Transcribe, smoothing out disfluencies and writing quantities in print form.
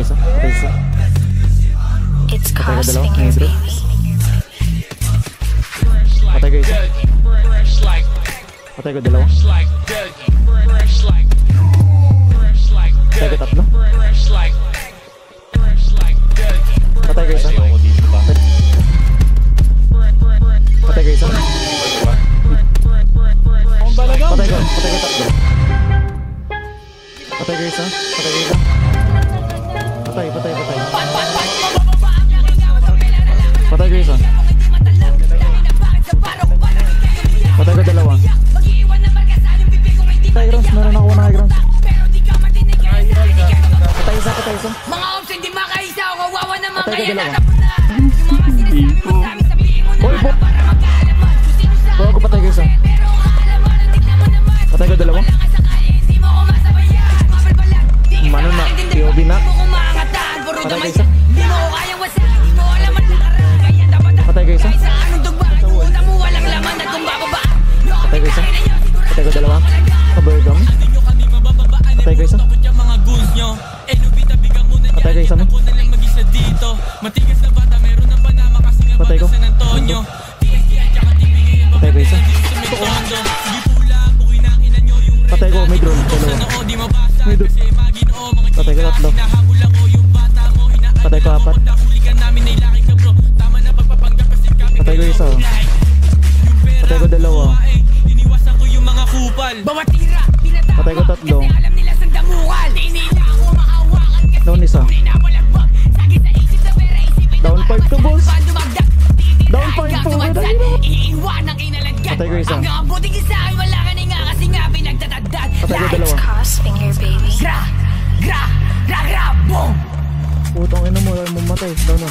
isa. Patay isa. Patay ko dalawa. Nitro. Patay ko isa. Patay ko dalawa. Patay ko tatlo. Patay ko isa. Patay ko isa. Patay ko tatlo. Patay ko isa. Patay ko isa. Patay. Patay ko isa. Patay ko dalawa. Patay grounds, meron ako na high grounds. Patay isa. Mga ops hindi makaisa, kawawa naman Patay ko kaya dalawa. Boy, bago patay ko isa. Patay ko dalawa. Mano na, POV na. Patay ko isa. Patay ko isa. Patay ko isa. Patay ko dalawa. Kabergam. Patay ko isa. Patay ko isa. Patay ko. Patay ko isa. Patay ko, may drone. Dalawa. May drone. Patay ko tatlo. Patay ko apat. Patay ko isa. Patay ko dalawa. Patay ko tatlo. Down isa. Down 5 to boss. Down 5 po. Patay ko isa. Patay ko dalawa. Putang ina mo, mamatay. Down na.